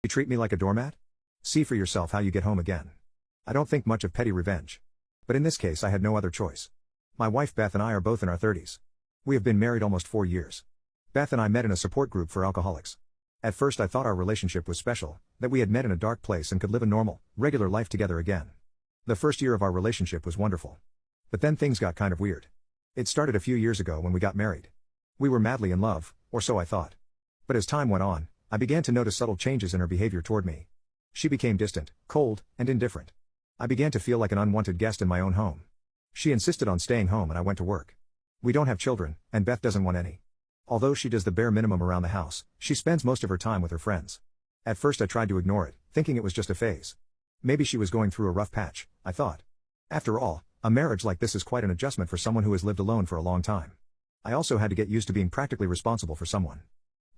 You treat me like a doormat? See for yourself how you get home again. I don't think much of petty revenge. But in this case I had no other choice. My wife Beth and I are both in our 30s. We have been married almost 4 years. Beth and I met in a support group for alcoholics. At first I thought our relationship was special, that we had met in a dark place and could live a normal, regular life together again. The first year of our relationship was wonderful. But then things got kind of weird. It started a few years ago when we got married. We were madly in love, or so I thought. But as time went on, I began to notice subtle changes in her behavior toward me. She became distant, cold, and indifferent. I began to feel like an unwanted guest in my own home. She insisted on staying home and I went to work. We don't have children, and Beth doesn't want any. Although she does the bare minimum around the house, she spends most of her time with her friends. At first I tried to ignore it, thinking it was just a phase. Maybe she was going through a rough patch, I thought. After all, a marriage like this is quite an adjustment for someone who has lived alone for a long time. I also had to get used to being practically responsible for someone.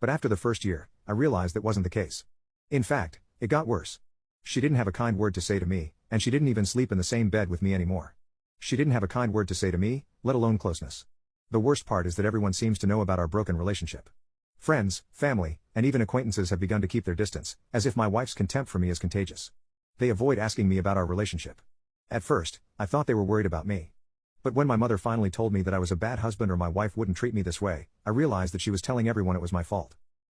But after the first year, I realized that wasn't the case. In fact, it got worse. She didn't have a kind word to say to me, and she didn't even sleep in the same bed with me anymore. She didn't have a kind word to say to me, let alone closeness. The worst part is that everyone seems to know about our broken relationship. Friends, family, and even acquaintances have begun to keep their distance, as if my wife's contempt for me is contagious. They avoid asking me about our relationship. At first, I thought they were worried about me. But when my mother finally told me that I was a bad husband or my wife wouldn't treat me this way, I realized that she was telling everyone it was my fault.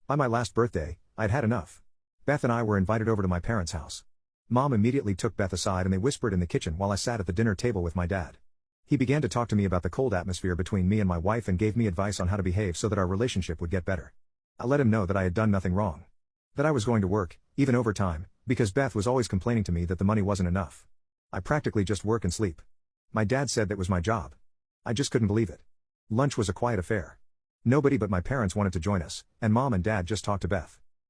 By my last birthday, I'd had enough. Beth and I were invited over to my parents' house. Mom immediately took Beth aside and they whispered in the kitchen while I sat at the dinner table with my dad. He began to talk to me about the cold atmosphere between me and my wife and gave me advice on how to behave so that our relationship would get better. I let him know that I had done nothing wrong. That I was going to work, even overtime, because Beth was always complaining to me that the money wasn't enough. I practically just work and sleep. My dad said that was my job. I just couldn't believe it. Lunch was a quiet affair. Nobody but my parents wanted to join us, and Mom and Dad just talked to Beth.